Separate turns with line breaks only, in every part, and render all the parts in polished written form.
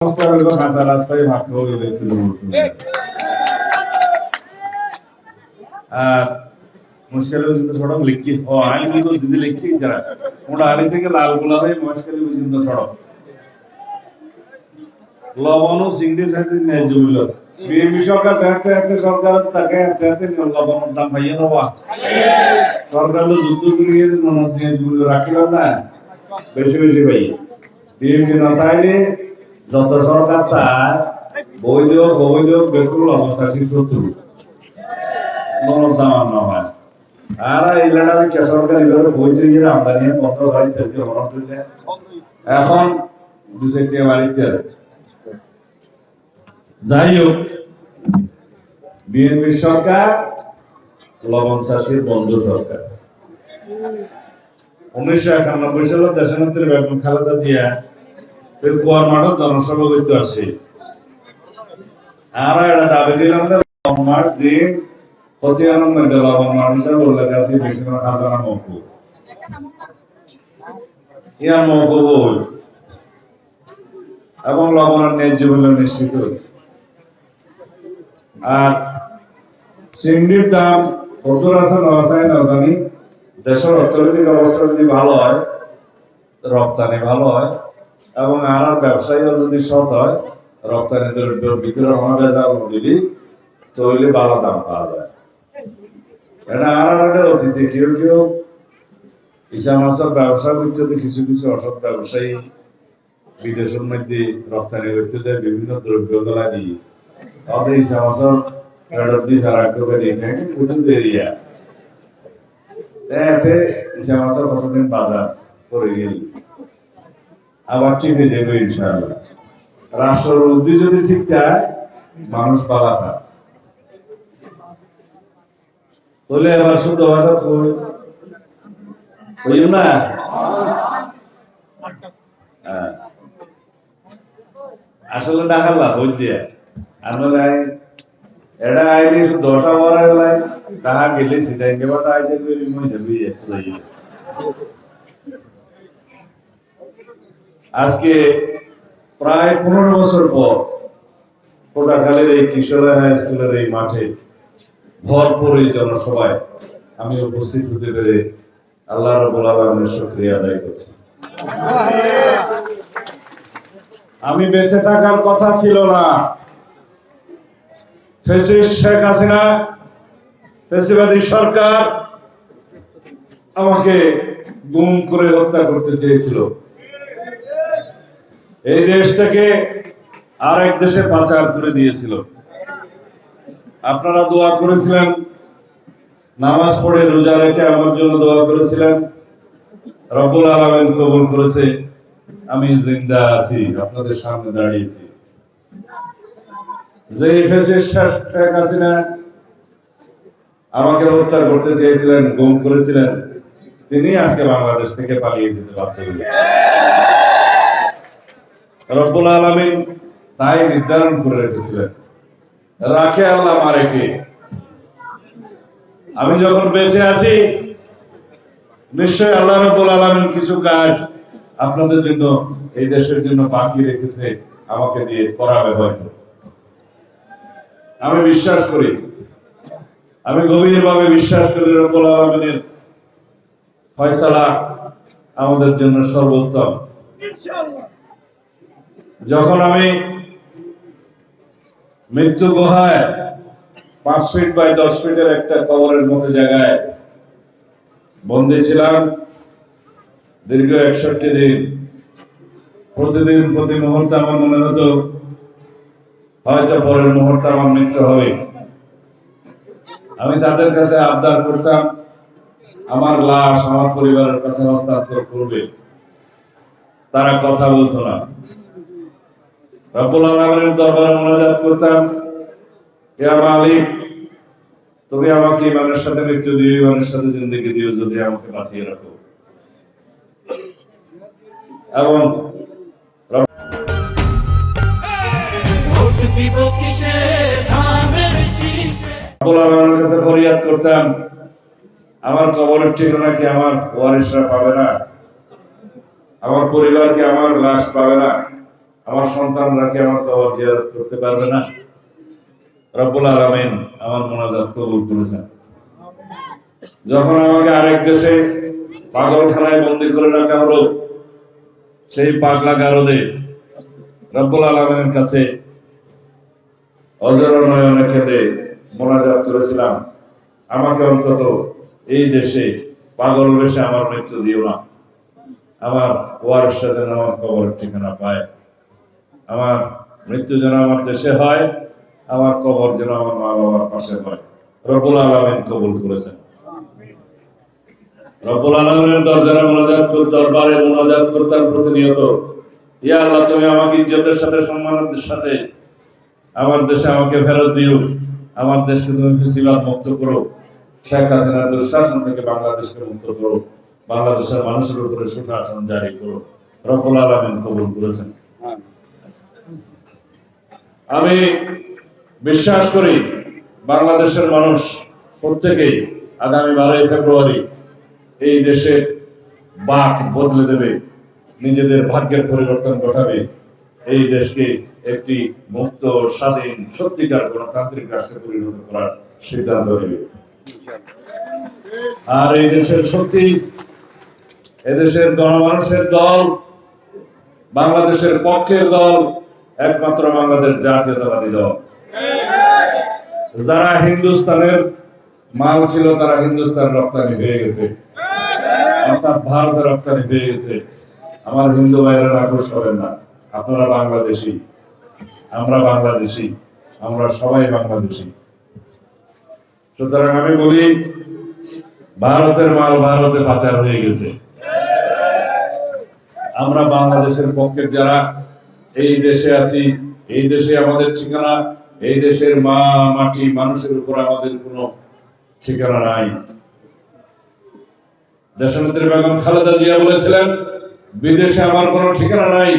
রাস্তায় ভাগ্য আর মুশকিল পর্যন্ত সড়ক লিখি ও আইন কিন্তু দিদি লিখি যারা ওটা আলি থেকে লালগোলা হয়ে মুশকিল পর্যন্ত সড়ক লবণ ও চিংড়ির সাথে ন্যায় জমিল বিএনপি সরকার চাইতে সরকার তাকে চাইতে লবণের দাম পাইয়ে নেওয়া সরকার যুদ্ধ করিয়ে ন্যায় জমিল রাখিলাম না বেশি বেশি পাইয়ে বিএনপি না তাইলে যত সরকার তার বৈধ অবৈধ বেকুল অবস্থা শত্রু মনের দাম না হয় আর এই লড়াই কে সরকার এইভাবে বইছে যে আমদানি পত্র গাড়ি থেকে এখন দুসেটি বাড়িতে যাই হোক বিএনপি সরকার লবণ চাষির বন্ধু সরকার 1991 সালে দেশনেত্রী বেগম খালেদা জিয়া কুয়ার মাঠে জনসভা করতে আসে আর এটা দাবি দিলাম আমার যে প্রতিআনন্দ লবণ মানুষের বললে কাছে বেশি করে খাজানা মৌকুফ ইয়ার মৌকুফ এবং লবণের ন্যায্য মূল্য নিশ্চিত আর চিংড়ির দাম কত আছে না জানি দেশের অর্থনৈতিক অবস্থা যদি ভালো হয় রপ্তানি ভালো হয় এবং আর ব্যবসায়ীরা যদি সৎ হয় রপ্তানি দ্রব্যের ভিতরে আমাদের দিলি তৈরি ভালো দাম পাওয়া যায় এটা আর অতিথি কেউ কেউ ইসা মাছের ব্যবসা করতে কিছু কিছু অসৎ ব্যবসায়ী বিদেশের মধ্যে রপ্তানি করতে যায় বিভিন্ন দ্রব্য গুলা দিয়ে তাদের ইসা মাছের ফেরত দিয়ে ফেরাক করে প্রচুর এরিয়া এতে ইসা মাছের কতদিন বাজার করে গেল আবার ঠিক হয়ে যাবে ইনশাআল্লাহ রাষ্ট্রের উদ্যোগ যদি ঠিক থাকে মানুষ পালা থাকে তাহলে এবার শুদ্ধ ভাষা বুঝল না আসলে ডাকালা হই দিয়ে আনলে এটা আইলে দশা বড় গেলাই তাহা গেলে সেটাই কেবাটা আইছে কইলি মই যাবি চলে যাবে আজকে প্রায় 15 বছর পর কোটাখালীর এই কিশোর হাই স্কুলের এই মাঠে ভরপুর এই জনসভায় আমি উপস্থিত হতে পেরে আল্লাহ রাব্বুল আলামিনের শুকরিয়া আদায় করছি আমি বেঁচে থাকার কথা ছিল না ফ্যাসিস্ট শেখ হাসিনা ফ্যাসিবাদী সরকার আমাকে গুম করে হত্যা করতে চেয়েছিল এই দেশ থেকে আরেক দেশে পাচার করে দিয়েছিল আপনারা দোয়া করেছিলেন নামাজ পড়ে রোজা রেখে আমার জন্য দোয়া করেছিলেন রব্বুল আলামিন কবুল করেছে আমি জিন্দা আছি আপনাদের সামনে দাঁড়িয়েছি যে ফ্যাসিস্ট শেখ হাসিনা আমাকে হত্যা করতে চেয়েছিলেন গুম করেছিলেন তিনি আজকে বাংলাদেশ থেকে পালিয়ে যেতে বাধ্য হয়েছেন রব্বুল আলামিন তাই নির্ধারণ করে রেখেছিলেন রাখে আল্লাহ মারে কে আমি যখন বেঁচে আছি নিশ্চয় আল্লাহ রাব্বুল আলামিন কিছু কাজ আপনাদের জন্য এই দেশের জন্য বাকি রেখেছে আমাকে দিয়ে করাবে হয়তো আমি বিশ্বাস করি আমি গভীরভাবে বিশ্বাস করি রব্বুল আলামিনের ফয়সালা আমাদের জন্য সর্বোত্তম ইনশাআল্লাহ যখন আমি মৃত্যু গুহায় 5 ফিট বাই 10 ফিটের একটা কবরের মতো জায়গায় বন্দী ছিলাম দীর্ঘ 61 দিন প্রতিদিন প্রতি মুহূর্তে আমার মনে হতো হয়তো পরের মুহূর্তে আমার মৃত্যু হবে আমি তাদের কাছে আবদার করতাম আমার লাশ আমার পরিবারের কাছে হস্তান্তর করবে তারা কথা বলতো না রব্বুল আলামিনের দরবারে মুনাজাত করতাম ইয়া মালিক তুমি আমাকে ইমানের সাথে মৃত্যু দিও ইমানের সাথে জিন্দেগি দিও যদি আমাকে বাঁচিয়ে রাখো এবং রব্বুল আলামিনের কাছে ফরিয়াদ করতাম আমার কবরের ঠিকানা কি আমার ওয়ারিসরা পাবে না আমার পরিবার কি আমার লাশ পাবে না আমার সন্তানরা কি আমার কবর জিয়ারত করতে পারবে না? রব্বুল আলামিন আমার মোনাজাত কবুল করেছেন। যখন আমাকে আরেক দেশে পাগলখানায় বন্দী করে রাখা হলো, সেই পাগলা গারদে রব্বুল আলামিনের কাছে অজর নয়নে কেঁদে মোনাজাত করেছিলাম, আমাকে অন্তত এই দেশে পাগল বেশে আমার মৃত্যু দিও না। আমার ওয়ারিসরা যেন আমার কবরের ঠিকানা পায়, আমার মৃত্যু যেন আমার দেশে হয়, আমার কবর যেন আমার মা বাবার পাশে হয়। রব্বুল আলামিন কবুল করেছেন। রব্বুল আলামিনের দরবারে মোনাজাত করতাম প্রতিনিয়ত, ইয়া আল্লাহ, তুমি আমাকে ইজ্জতের সাথে সম্মানের সাথে আমার দেশে আমাকে ফেরত দিও, আমার দেশকে তুমি ফেসিবাদ মুক্ত করো, শেখ হাসিনার দুঃশাসন থেকে বাংলাদেশকে মুক্ত করো, বাংলাদেশের মানুষের উপরে সুশাসন জারি করো। রব্বুল আলামিন কবুল করেছেন। আমি বিশ্বাস করি বাংলাদেশের মানুষ প্রত্যেকেই আগামী 12 ফেব্রুয়ারি এই দেশের বাক বদলে দেবে, নিজেদের ভাগ্যের পরিবর্তন ঘটাবে, এই দেশকে একটি মুক্ত, স্বাধীন, সত্যিকার গণতান্ত্রিক রাষ্ট্রে পরিণত করার সিদ্ধান্ত নেবে। আর এই দেশের শক্তি, এদেশের গণমানুষের দল, বাংলাদেশের পক্ষের দল একমাত্র বাংলাদেশ জাতীয়তাবাদী দল। যারা হিন্দুস্তানের মাল ছিল তারা হিন্দুস্তান রপ্তানি হয়ে গেছে, অর্থাৎ ভারতে রপ্তানি হয়ে গেছে। আমার হিন্দু ভাইয়েরা রাখোশ হবেন না, আপনারা বাংলাদেশী, আমরা বাংলাদেশী, আমরা সবাই বাংলাদেশী। সুতরাং আমি বলি, ভারতের মাল ভারতে পাচার হয়ে গেছে। আমরা বাংলাদেশের পক্ষের যারা এই দেশে আছি, এই দেশে আমাদের ঠিকানা, এই দেশের মা মাটি মানুষের উপর আমাদের কোনো ঠিকানা নাই। দেশনেত্রী বেগম খালেদা জিয়া বলেছিলেন, বিদেশে আমার কোনো ঠিকানা নাই,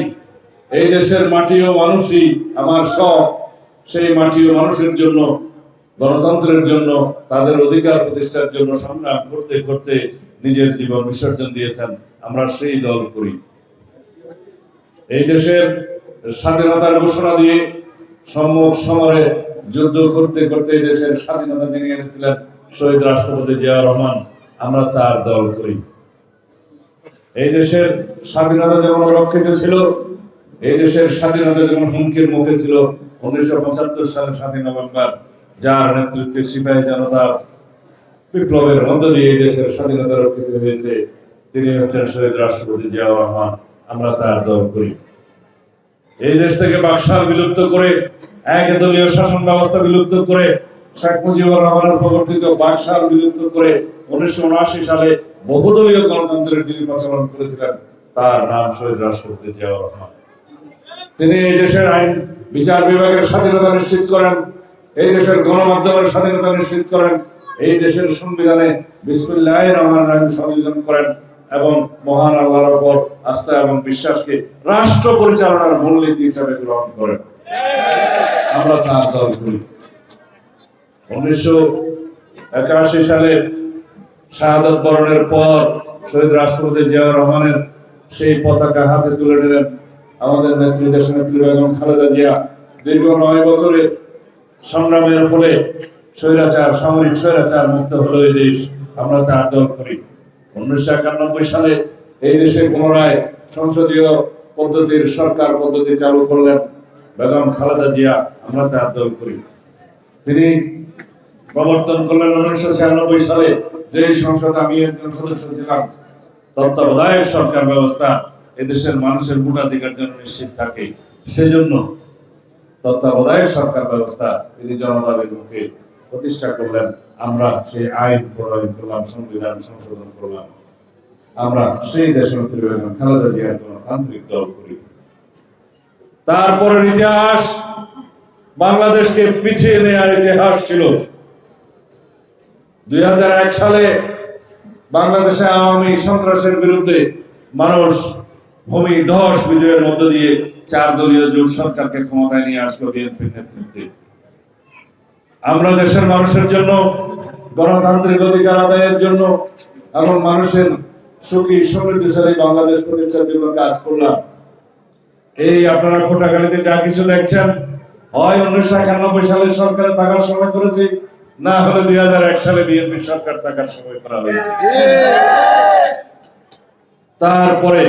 এই দেশের মাটি ও মানুষই আমার সব। সেই মাটি ও মানুষের জন্য, গণতন্ত্রের জন্য, তাদের অধিকার প্রতিষ্ঠার জন্য সংগ্রাম করতে করতে নিজের জীবন বিসর্জন দিয়েছেন। আমরা সেই দল করি। এই দেশের স্বাধীনতার ঘোষণা দিয়ে সম্মুখ সমরে যুদ্ধ করতে করতে এই দেশের স্বাধীনতা ছিনিয়ে এনেছিলেন শহীদ রাষ্ট্রপতি জিয়াউর রহমান, আমরা তার দল করি। এই দেশের স্বাধীনতা যেমন রক্ষিত ছিল, এই দেশের স্বাধীনতা যেমন হুমকির মুখে ছিল 1975 সালের 7 নভেম্বর, যার নেতৃত্বে সিপাহী জনতার বিপ্লবের মধ্য দিয়ে এই দেশের স্বাধীনতা রক্ষিত হয়েছে, তিনি হচ্ছেন শহীদ রাষ্ট্রপতি জিয়াউর রহমান, আমরা তার দল করি। এই দেশ থেকে বাকশাল বিলুপ্ত করে, একদলীয় শাসন ব্যবস্থা বিলুপ্ত করে, শেখ মুজিবুর রহমানের প্রবর্তিত বাকশাল বিলুপ্ত করে 1979 সালে বহুদলীয় গণতন্ত্রের যিনি প্রচলন করেছিলেন, তার নাম শহীদ রাষ্ট্রপতি জিয়াউর রহমান। তিনি এই দেশের আইন বিচার বিভাগের স্বাধীনতা নিশ্চিত করেন, এই দেশের গণমাধ্যমের স্বাধীনতা নিশ্চিত করেন, এই দেশের সংবিধানে বিসমিল্লাহির রহমানির রহিম সংযোজন করেন এবং মহান আল্লাহর উপর আস্থা এবং বিশ্বাসকে রাষ্ট্র পরিচালনার মূলনীতি হিসাবে গ্রহণ করেন। আমরা তার দল করি। 1981 সালে শাহাদত বরণের পর শহীদ রাষ্ট্রপতি জিয়াউর রহমানের সেই পতাকা হাতে তুলে নিলেন আমাদের নেত্রী, দেশনেত্রী বেগম খালেদা জিয়া। দীর্ঘ 9 বছরের সংগ্রামের ফলে স্বৈরাচার, সামরিক স্বৈরাচার মুক্ত হলো এই দেশ। আমরা তার দল করি। 1991 সালে এই দেশে পুনরায় সংসদীয় পদ্ধতির সরকার পদ্ধতি চালু করলেন বেগম খালেদা জিয়া, আমরা তার দল করি। তিনি প্রবর্তন করলেন 1996 সালে, যে সংসদ আমি একজন সদস্য ছিলাম, তত্ত্বাবধায়ক সরকার ব্যবস্থা এদেশের মানুষের ভোটাধিকার যেন নিশ্চিত থাকে, সেজন্য তত্ত্বাবধায়ক সরকার ব্যবস্থা তিনি জনতার মুখে প্রতিষ্ঠা করলেন। আমরা সেই আইন প্রণয়ন করলাম, সংবিধান সংশোধন করলাম। আমরা সেই দেশনেত্রী বেগম খালেদা জিয়ার গণতান্ত্রিক দল করি। তারপরের ইতিহাস বাংলাদেশকে পিছিয়ে নেওয়ার ইতিহাস ছিল। 2001 সালে বাংলাদেশে আওয়ামী সন্ত্রাসের বিরুদ্ধে মানুষ ভূমি ধস বিজয়ের মধ্য দিয়ে 4 দলীয় জোট সরকারকে ক্ষমতায় নিয়ে আসলো বিএনপির নেতৃত্বে। আমরা দেশের মানুষের জন্য, গণতান্ত্রিক অধিকার আদায়ের জন্য এবং মানুষের সুখী সমৃদ্ধশালী বাংলাদেশ প্রতিষ্ঠার জন্য কাজ করলাম। এই আপনারা কোটাখালীতে যা কিছু দেখছেন, হয় 1991 সালে সরকারে থাকার সময় করেছে, না হলে 2001 সালে বিএনপি সরকার থাকার সময় করা হয়েছে। তারপরে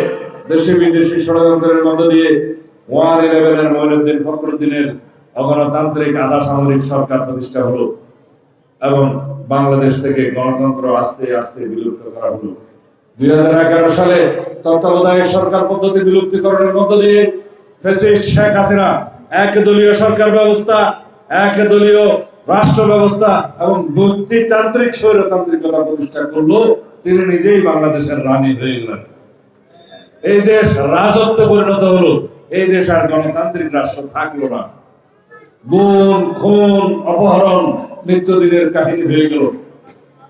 দেশে বিদেশি ষড়যন্ত্রের মধ্য দিয়ে 111 এর মঈনুদ্দিন ফখরুদ্দিনের অগণতান্ত্রিক আধা সামরিক সরকার প্রতিষ্ঠা হলো এবং বাংলাদেশ থেকে গণতন্ত্র আস্তে আস্তে বিলুপ্ত করা হলো। 2011 সালে তত্ত্বাবধায়ক সরকার পদ্ধতি বিলুপ্তিকরণের মধ্য দিয়ে ফ্যাসিস্ট শেখ হাসিনা একদলীয় সরকার ব্যবস্থা, একদলীয় রাষ্ট্র ব্যবস্থা এবং ব্যক্তিতান্ত্রিক স্বৈরতান্ত্রিকতা প্রতিষ্ঠা করলো। তিনি নিজেই বাংলাদেশের রানী হয়ে গেলেন। এই দেশ রাজত্বে পরিণত হলো, এই দেশ আর গণতান্ত্রিক রাষ্ট্র থাকলো না। গুম, খুন, অপহরণ নিত্যদিনের কাহিনী হয়ে গেল।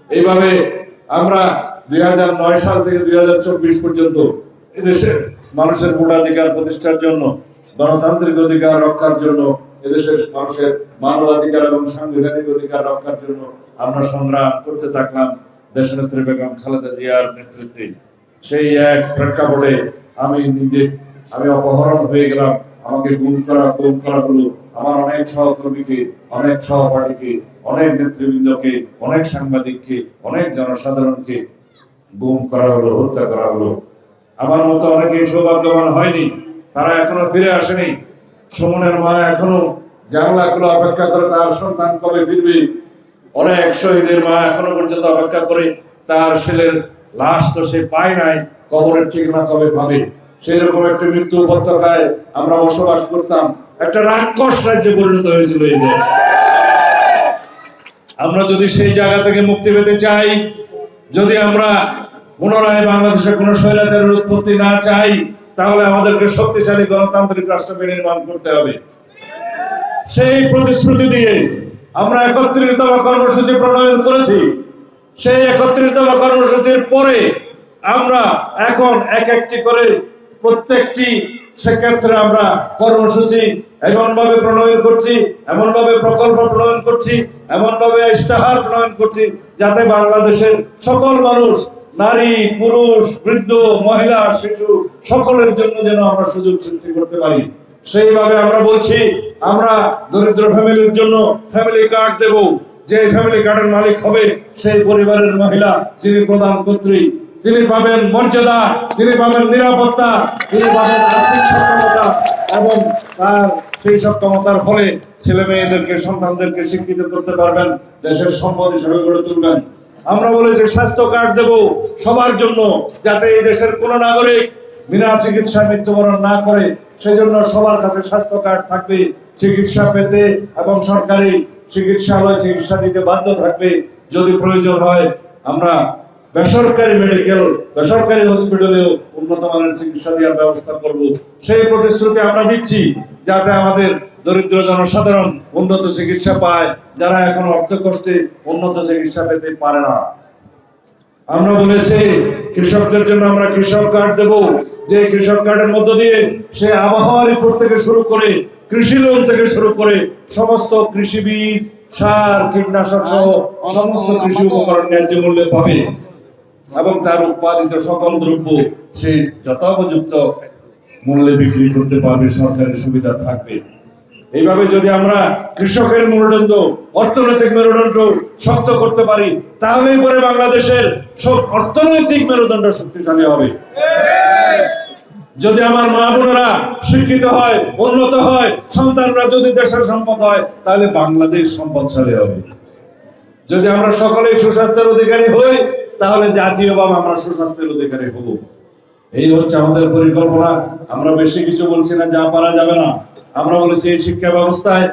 এইভাবে আমরা 2009 সাল থেকে 2024 পর্যন্ত এদেশের মানুষের ভোটাধিকার প্রতিষ্ঠার জন্য, গণতান্ত্রিক অধিকার রক্ষার জন্য, এদেশের মানুষের মানবাধিকার এবং সাংবিধানিক অধিকার রক্ষার জন্য আমরা সংগ্রাম করতে থাকলাম দেশনেত্রী বেগম খালেদা জিয়ার নেতৃত্বে। সেই এক প্রেক্ষাপটে আমি অপহরণ হয়ে গেলাম, আমাকে গুম করা হলো। আমার অনেক সহকর্মীকে, অনেক সহপাঠীকে, অনেক নেতৃবৃন্দকে, অনেক সাংবাদিককে, অনেক জনসাধারণকে গুম করা হলো, হত্যা করা হলো। আমার মতো অনেকেই সৌভাগ্যবান হয়নি, তারা এখনো ফিরে আসেনি। সুমনের মা এখনো জানলা খুলে অপেক্ষা করে তার সন্তান কবে ফিরবে। অনেক শহীদের মা এখনো পর্যন্ত অপেক্ষা করে তার ছেলের লাশ তো সে পায় নাই, কবরের ঠিকানা কবে পাবে। সেই রকম একটা মৃত্যু উপত্যকায় আমরা বসবাস করতাম, একটা রাক্ষস রাজ্যে পরিণত হয়েছিল এই দেশ। আমরা যদি সেই জায়গা থেকে মুক্তি পেতে চাই, যদি আমরা পুনরায় বাংলাদেশে কোনো স্বৈরাচারের উৎপত্তি না চাই, তাহলে আমাদেরকে শক্তিশালী গণতান্ত্রিক রাষ্ট্র নির্মাণ করতে হবে। সেই প্রতিশ্রুতি দিয়ে আমরা 31তম কর্মসূচি প্রণয়ন করেছি। সেই 31তম কর্মসূচির পরে আমরা এখন এক একটি করে প্রত্যেকটি সেক্ষেত্রে আমরা কর্মসূচি এমনভাবে প্রণয়ন করছি, এমনভাবে প্রকল্প প্রণয়ন করছি, এমনভাবে ইশতেহার প্রণয়ন করছি যাতে বাংলাদেশের সকল মানুষ, নারী, পুরুষ, বৃদ্ধ, মহিলা, শিশু সকলের জন্য যেন আমরা সুযোগ সৃষ্টি করতে পারি। সেইভাবে আমরা বলছি, আমরা দরিদ্র ফ্যামিলির জন্য ফ্যামিলি কার্ড দেব। যে ফ্যামিলি কার্ডের মালিক হবে সেই পরিবারের মহিলা, যিনি প্রধানমন্ত্রী, তিনি পাবেন মর্যাদা, তিনি পাবেন নিরাপত্তা, তিনি পাবেন আর্থিক সক্ষমতা এবং তার সেই সক্ষমতার ফলে ছেলে মেয়েদেরকে, সন্তানদেরকে শিক্ষিত করতে পারবেন, দেশের সম্পদ হিসেবে গড়ে তুলবেন। আমরা বলেছি স্বাস্থ্য কার্ড দেব সবার জন্য, যাতে এই দেশের কোন নাগরিক বিনা চিকিৎসায় মৃত্যুবরণ না করে। সেজন্য সবার কাছে স্বাস্থ্য কার্ড থাকবে, চিকিৎসা পেতে এবং সরকারি চিকিৎসালয় চিকিৎসা দিতে বাধ্য থাকবে। যদি প্রয়োজন হয় আমরা বেসরকারি মেডিকেল, বেসরকারি হসপিটালেও উন্নত মানের চিকিৎসা দেওয়ার ব্যবস্থা করব। সেই প্রতিশ্রুতি আমরা দিচ্ছি যাতে আমাদের দরিদ্র জনসাধারণ উন্নত চিকিৎসা পায়, যারা এখন অর্থ কষ্টে উন্নত চিকিৎসা পেতে পারে না। আমরা বলেছি কৃষকদের জন্য আমরা কৃষক কার্ড দেব, যে কৃষক কার্ডের মধ্য দিয়ে সে আবহাওয়া রিপোর্ট থেকে শুরু করে, কৃষি লোন থেকে শুরু করে সমস্ত কৃষি বীজ, সার, কীটনাশক সহ সমস্ত কৃষি উপকরণ ন্যায্য মূল্যে পাবে এবং তার উৎপাদিত সকল দ্রব্য সে যথোপযুক্ত মূল্যে বিক্রি করতে পারবে, সরকারি সুবিধা থাকবে। এইভাবে যদি আমরা কৃষকের মেরুদণ্ড, অর্থনৈতিক মেরুদণ্ড শক্ত করতে পারি, তাহলেই পরে বাংলাদেশের অর্থনৈতিক মেরুদণ্ড শক্তিশালী হবে। যদি আমার মা বোনেরা শিক্ষিত হয়, উন্নত হয়, সন্তানরা যদি দেশের সম্পদ হয়, তাহলে বাংলাদেশ সম্পদশালী হবে। যদি আমরা সকলেই সুস্বাস্থ্যের অধিকারী হই, তাহলে জাতীয়ভাবে আমরা সুস্বাস্থ্যের অধিকারী হব। এই হচ্ছে আমাদের পরিকল্পনা। আমরা বেশি কিছু বলছি না, যা পারা যাবে না। আমরা বলেছি এই শিক্ষা ব্যবস্থায়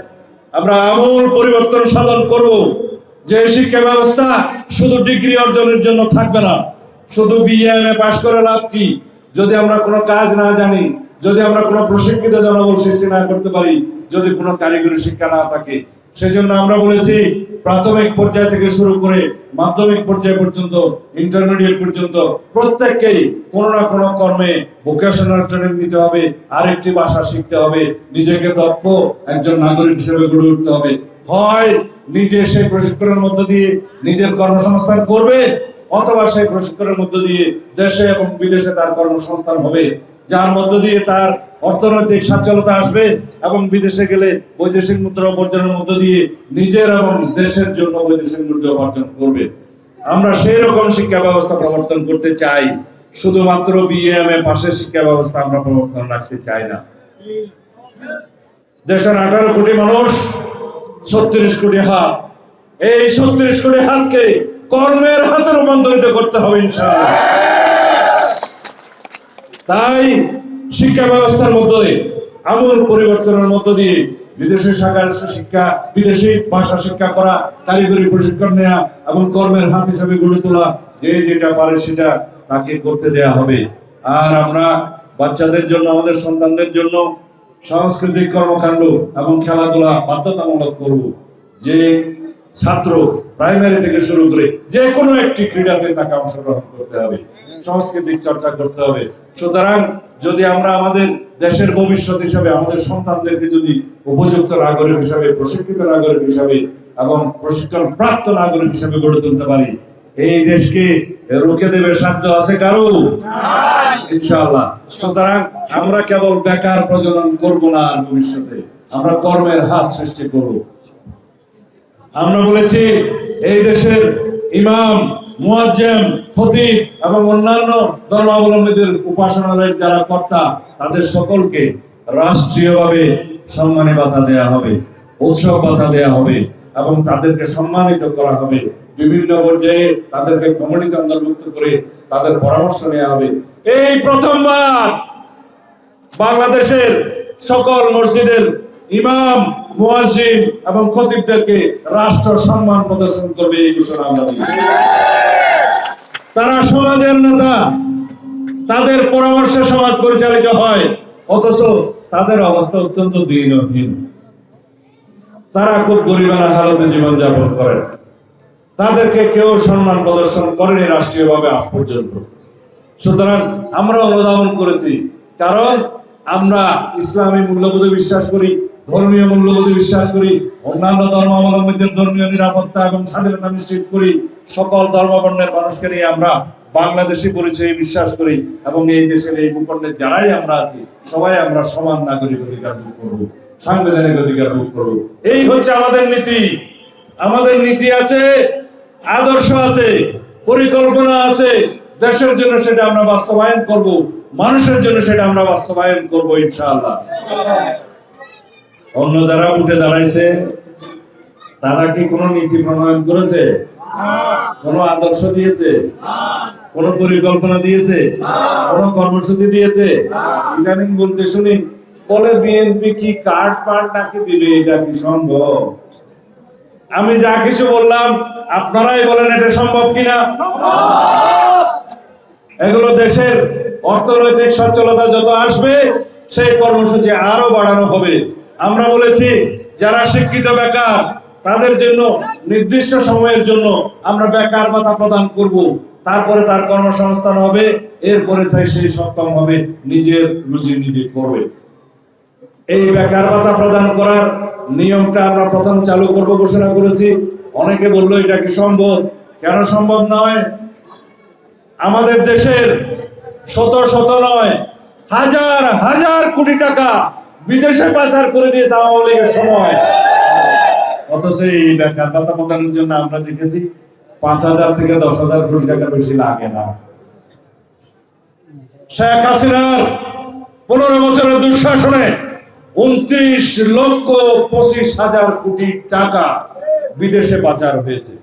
আমরা আমূল পরিবর্তন সাধন করব। যে শিক্ষা ব্যবস্থা শুধু ডিগ্রি অর্জনের জন্য থাকবে না। শুধু বিএমএ পাশ করে লাভ কি, যদি আমরা কোনো কাজ না জানি, যদি আমরা কোনো প্রশিক্ষিত জনবল সৃষ্টি না করতে পারি, যদি কোনো কারিগরি শিক্ষা না থাকে। সেজন্য আমরা বলেছি প্রাথমিক পর্যায় থেকে শুরু করে মাধ্যমিক পর্যায় পর্যন্ত, ইন্টারমিডিয়েট পর্যন্ত প্রত্যেককেই কোনো না কোনো কর্মে ভোকেশনাল ট্রেনিং নিতে হবে, আরেকটি ভাষা শিখতে হবে, নিজেকে দক্ষ একজন নাগরিক হিসেবে গড়ে উঠতে হবে। হয় নিজে সেই প্রশিক্ষণের মধ্য দিয়ে নিজের কর্মসংস্থান করবে, অথবা সেই প্রশিক্ষণের মধ্য দিয়ে দেশে এবং বিদেশে তার কর্মসংস্থান হবে, যার মধ্য দিয়ে তার অর্থনৈতিক সচ্ছলতা আসবে এবং বিদেশে গেলে বৈদেশিক মুদ্রা উপার্জনের মধ্য দিয়ে নিজের এবং দেশের জন্য বৈদেশিক মুদ্রা উপার্জন করবে। আমরা সেই রকম শিক্ষা ব্যবস্থা প্রবর্তন করতে চাই। শুধুমাত্র বিএমএ পাশের শিক্ষা ব্যবস্থা আমরা প্রবর্তন রাখতে চাই না। দেশের 18 কোটি মানুষ, 36 কোটি হাত, এই 36 কোটি হাতকে কর্মের হাতে রূপান্তরিত করতে হবে ইনশাআল্লাহ। তাই শিক্ষা ব্যবস্থার মধ্যে আমূল পরিবর্তনের মধ্য দিয়ে বিদেশি শাখার শিক্ষা, বিদেশি ভাষা শিক্ষা করা, কারিগরি প্রশিক্ষণ নেওয়া এবং কর্মের হাত হিসাবে গড়ে তোলা, যে যেটা পারে সেটা তাকে করতে দেয়া হবে। আর আমরা বাচ্চাদের জন্য, আমাদের সন্তানদের জন্য সাংস্কৃতিক কর্মকাণ্ড এবং খেলাধুলা বাধ্যতামূলক করব। যে ছাত্র প্রাইমারি থেকে শুরু করে যে কোনো একটি ক্রীড়াতে তাকে অংশগ্রহণ করতে হবে, সাংস্কৃতিক চর্চা করতে হবে। সুতরাং যদি আমরা আমাদের দেশের ভবিষ্যৎ হিসাবে আমাদের সন্তানদেরকে যদি উপযুক্ত নাগরিক হিসাবে, প্রশিক্ষিত নাগরিক হিসাবে এবং প্রশিক্ষণ প্রাপ্ত নাগরিক হিসাবে গড়ে তুলতে পারি, এই দেশকে রুখে দেবে সাধ্য আছে কারো? ইনশাআল্লাহ। সুতরাং আমরা কেবল বেকার প্রজনন করব না, আর ভবিষ্যতে আমরা কর্মের হাত সৃষ্টি করব। আমরা বলেছি এই দেশের ইমাম, মুয়াজ্জিম, খতিব এবং অন্যান্য ধর্মাবলম্বীদের উপাসনালয়ের যারা কর্তা, তাদের সকলকে রাষ্ট্রীয়ভাবে সম্মানী ভাতা দেয়া হবে, উৎসব ভাতা দেয়া হবে এবং তাদেরকে সম্মানিত করা হবে। বিভিন্ন পর্যায়ে তাদেরকে কমিটিতে অন্তর্ভুক্ত করে তাদের পরামর্শ নেওয়া হবে। এই প্রথমবার বাংলাদেশের সকল মসজিদের ইমাম, মুয়াজ্জিন এবং খতিবদেরকে রাষ্ট্র সম্মান প্রদর্শন করবে, এই ঘোষণা আমরা দিয়েছি। তারা সমাজের নেতা, তাদের পরামর্শে সমাজ পরিচালিত হয়, অথচ তাদের অবস্থা অত্যন্ত দীনহীন। তারা খুব গরিবানা হালতে জীবনযাপন করেন। তাদেরকে কেউ সম্মান প্রদর্শন করেনি রাষ্ট্রীয়ভাবে আজ পর্যন্ত। সুতরাং আমরা অনুধাবন করেছি, কারণ আমরা ইসলামী মূল্যবোধে বিশ্বাস করি, ধর্মীয় মূল্যবোধে বিশ্বাস করি, অন্যান্য ধর্মাবলম্বীদের ধর্মীয় নিরাপত্তা এবং স্বাধীনতা নিশ্চিত করি, সকল ধর্মবর্ণের মানুষকে নিয়ে আমরা বাংলাদেশি পরিচয়ে বিশ্বাস করি এবং এই দেশের এই ভূখণ্ডে যারাই আমরা আছি সবাই আমরা সমান নাগরিক অধিকার ভোগ করবো, সাংবিধানিক অধিকার ভোগ করবো। এই হচ্ছে আমাদের নীতি। আমাদের নীতি আছে, আদর্শ আছে, পরিকল্পনা আছে। দেশের জন্য সেটা আমরা বাস্তবায়ন করব, মানুষের জন্য সেটা আমরা বাস্তবায়ন করব ইনশাআল্লাহ। অন্য যারা উঠে দাঁড়াইছে তারা কি কোনো নীতি প্রণয়ন করেছে? কোনো আদর্শ দিয়েছে? কোনো পরিকল্পনা দিয়েছে? কোনো কর্মসূচি দিয়েছে? ইদানিং বলতে শুনি বলে বিএনপি কি কার্ড পার্ট নাকি দিবে, এটা কি সম্ভব? আমি যা কিছু বললাম আপনারাই বলেন এটা সম্ভব কিনা। এগুলো দেশের অর্থনৈতিক সচ্ছলতা যত আসবে সেই কর্মসূচি আরো বাড়ানো হবে। আমরা বলেছি যারা শিক্ষিত বেকার তাদের জন্য নির্দিষ্ট সময়ের জন্য আমরা বেকার ভাতা প্রদান করব, তারপরে তার কর্মসংস্থান হবে, এরপরে সেই সক্ষম হবে নিজের রুজি নিজে করবে। এই বেকার ভাতা প্রদান করার নিয়মটা আমরা প্রথম চালু করব ঘোষণা করেছি। অনেকে বললো এটা কি সম্ভব? কেন সম্ভব নয়? আমাদের দেশের শত শত নয় হাজার হাজার কোটি টাকা বিদেশে পাচার করে দিয়েছে আওয়ামী লীগের সময়, অথচ এই বেকার ভাতা প্রদানের জন্য আমরা দেখেছি 5,000 থেকে 10,000 কোটি টাকা বেশি লাগে না। শেখ হাসিনার 15 বছরের দুঃশাসনে 29,25,000 কোটি টাকা বিদেশে পাচার হয়েছে।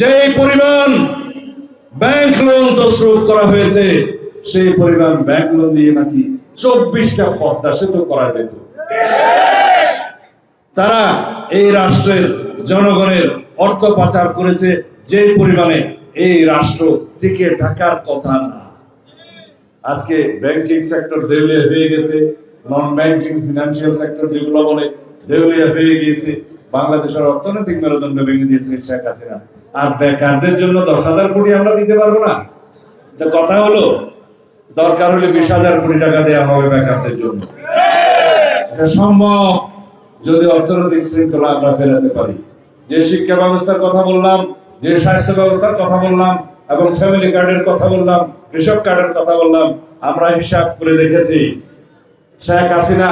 যে পরিমাণ ব্যাংক লোন তছরূপ করা হয়েছে, সেই পরিমাণ ব্যাংক লোন দিয়ে নাকি 24টা পদ্মা সেতু করা যেত। তারা এই রাষ্ট্রের জনগণের অর্থ পাচার করেছে যে পরিমাণে, এই রাষ্ট্র টিকে থাকার কথা না। আজকে ব্যাংকিং সেক্টর দেউলিয়া হয়ে গেছে, নন ব্যাংকিং ফিনান্সিয়াল সেক্টর যেগুলো বলে দেউলিয়া হয়ে গিয়েছে। বাংলাদেশের অর্থনৈতিক মেরুদণ্ড ভেঙে দিয়েছে শেখ হাসিনা। আর বেকারদের জন্য 10,000 কোটি আমরা দিতে পারবো না? এটা কথা হলো? দরকার হলে 20,000 কোটি টাকা দেওয়া হবে বেকারদের জন্য। এটা সম্ভব যদি অর্থনৈতিক শৃঙ্খলা আমরা ফেরাতে পারি। যে শিক্ষা ব্যবস্থার কথা বললাম, যে স্বাস্থ্য ব্যবস্থার কথা বললাম এবং ফ্যামিলি কার্ডের কথা বললাম, কৃষক কার্ডের কথা বললাম, আমরা হিসাব করে দেখেছি শেখ হাসিনা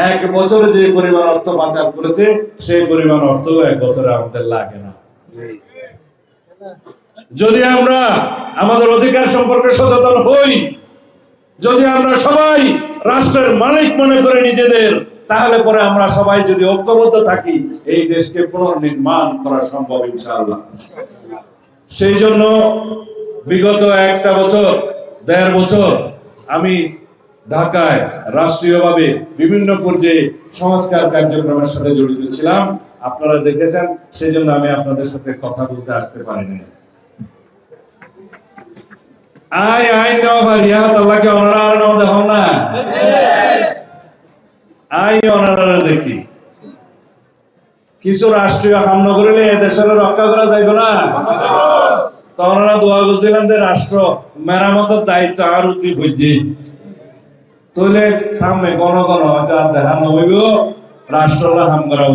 1 বছরে যে পরিমাণ অর্থ পাচার করেছে সেই পরিমাণ অর্থ 1 বছরে আমাদের লাগে না। যদি আমরা আমাদের অধিকার সম্পর্কে সচেতন হই, যদি আমরা সবাই রাষ্ট্রের মালিক মনে করে নিজেদের, তাহলে পরে আমরা সবাই যদি ঐক্যবদ্ধ থাকি এই দেশকে পুনর্নির্মাণ করা সম্ভব ইনশাআল্লাহ। সেই জন্য বিগত 1 বছর 1.5 বছর আমি ঢাকায় রাষ্ট্রীয়ভাবে বিভিন্ন পর্যায়ে সংস্কার কার্যক্রমের সাথে জড়িত ছিলাম, আপনারা দেখেছেন। সেই জন্য আমি আপনাদের সাথে কথা বলতে আসতে পারিনি। আইন নভারিয়া তাল্লাকে ওনারা নাম দেখো না, ওনারা দেখি কিছু রাষ্ট্রীয় হামলা করলে দেশের রক্ষা করা যাইবে না। তো ওনারা দোয়া করছিলেন যে রাষ্ট্র মেরামতের দায়িত্ব আর উদ্দি হইছে, তাহলে সামনে কোন দেখা নইব রাষ্ট্ররা হাম করা